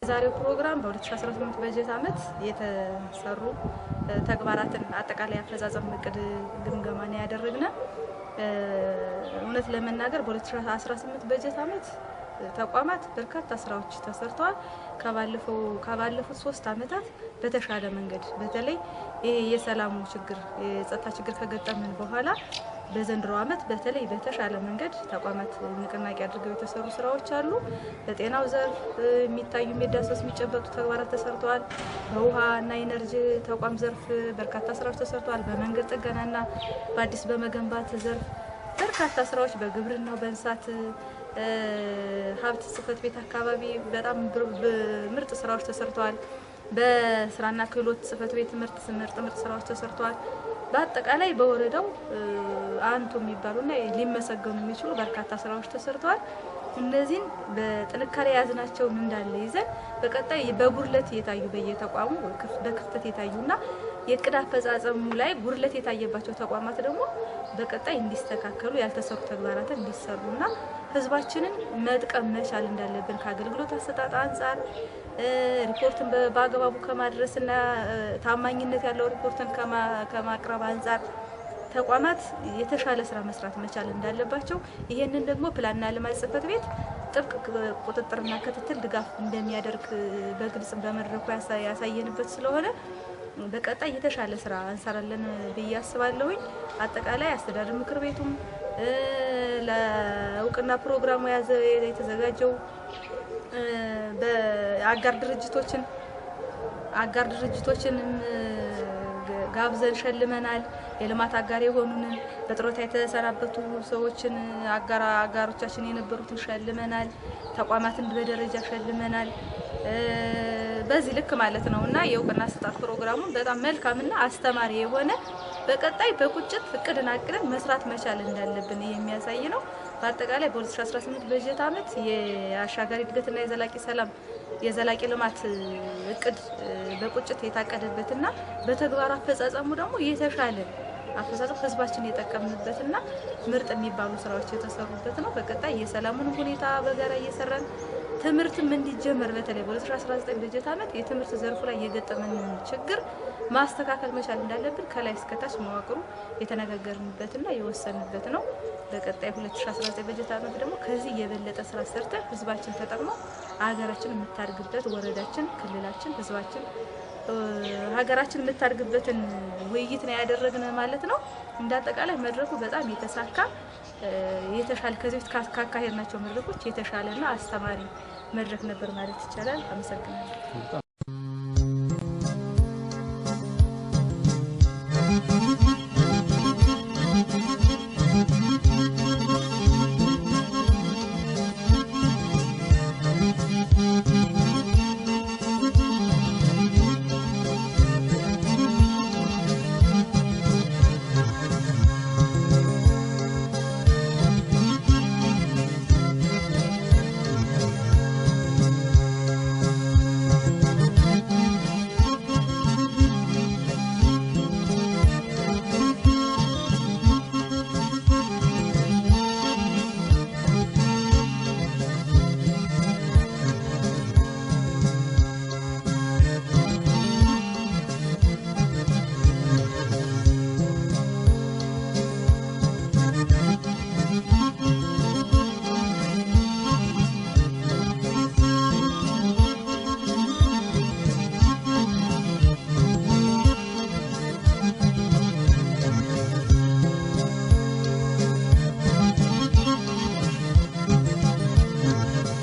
ዛሬው ፕሮግራም በ2018 በጀት ዓመት የተሰሩ ተግባራትን አጠቃላይ አፈጻጸም እቅድ ግምገማ ነው ያደረግነው። እውነት ለመናገር በ2018 በጀት ዓመት ተቋማት በርካታ ስራዎች ተሰርተዋል። ከባለፉት 3 ዓመታት በተሻለ መንገድ በተለይ የሰላሙ ችግር የጸጥታ ችግር ከገጠመን በኋላ በዘንድሮ ዓመት በተለይ በተሻለ መንገድ ተቋማት ንቅናቄ አድርገው የተሰሩ ስራዎች አሉ። በጤናው ዘርፍ የሚታዩ የሚዳሰስ የሚጨበጡ ተግባራት ተሰርተዋል። በውሃና ኢነርጂ ተቋም ዘርፍ በርካታ ስራዎች ተሰርተዋል። በመንገድ ጥገናና በአዲስ በመገንባት ዘርፍ በርካታ ስራዎች በግብርናው በእንስሳት ሀብት ጽሕፈት ቤት አካባቢ በጣም ምርጥ ስራዎች ተሰርተዋል። በስራና ክህሎት ጽሕፈት ቤት ምርጥ ስራዎች ተሰርተዋል። በአጠቃላይ በወረዳው አንቱ የሚባሉና ሊመሰገኑ የሚችሉ በርካታ ስራዎች ተሰርተዋል። እነዚህን በጥንካሬ ያዝናቸው እንዳለ ይዘን በቀጣይ በጉድለት የታዩ በየተቋሙ በክፍተት የታዩና የእቅድ አፈጻጸሙ ላይ ጉድለት የታየባቸው ተቋማት ደግሞ በቀጣይ እንዲስተካከሉ ያልተሰሩ ተግባራትን እንዲሰሩና ህዝባችንን መጥቀም መቻል እንዳለብን ከአገልግሎት አሰጣጥ አንፃር ሪፖርትን በአግባቡ ከማድረስና ታማኝነት ያለው ሪፖርትን ከማቅረብ አንፃር ተቋማት የተሻለ ስራ መስራት መቻል እንዳለባቸው ይሄንን ደግሞ ፕላንና ልማት ጽሕፈት ቤት ጥብቅ ቁጥጥርና ክትትል ድጋፍ እንደሚያደርግ በግልጽ በመድረኩ ያሳየንበት ስለሆነ በቀጣይ የተሻለ ስራ እንሰራለን ብዬ አስባለሁኝ። አጠቃላይ አስተዳደር ምክር ቤቱም ለእውቅና ፕሮግራሙ የተዘጋጀው በአጋር ድርጅቶችንም ጋብዘን ሸልመናል። የልማት አጋር የሆኑንን በጥሮታ የተሰናበቱ ሰዎችን አጋሮቻችን የነበሩትን ሸልመናል። ተቋማትን በደረጃ ሸልመናል። በዚህ ልክ ማለት ነውና የእውቅና አሰጣጥ ፕሮግራሙን በጣም መልካምና አስተማሪ የሆነ በቀጣይ በቁጭት እቅድን አቅደን መስራት መቻል እንዳለብን የሚያሳይ ነው። በአጠቃላይ በ2018 በጀት ዓመት የአሻጋሪ እድገትና የዘላቂ ልማት እቅድ በቁጭት የታቀደበትና በተግባር አፈጻጸሙ ደግሞ የተሻለ አፈጻጸም ህዝባችን የጠቀምንበትና ምርጥ የሚባሉ ስራዎች የተሰሩበት ነው። በቀጣይ የሰላሙን ሁኔታ በጋራ እየሰራን ትምህርትም እንዲጀመር በተለይ በ2019 በጀት ዓመት የትምህርት ዘርፉ ላይ የገጠመን ችግር ማስተካከል መቻል እንዳለብን ከላይ እስከታች መዋቅሩ የተነጋገርንበትና የወሰንበት ነው። በቀጣይ 2019 በጀት ዓመት ደግሞ ከዚህ የበለጠ ስራ ሰርተን ህዝባችን ተጠቅሞ ሀገራችን የምታድግበት ወረዳችን፣ ክልላችን፣ ህዝባችን ሀገራችን የምታድግበትን ውይይት ነው ያደረግነው ማለት ነው። እንዳጠቃላይ መድረኩ በጣም የተሳካ የተሻለ ከዚህ በፊት ካካሄድናቸው መድረኮች የተሻለና አስተማሪ መድረክ ነበር ማለት ይቻላል። አመሰግናለሁ።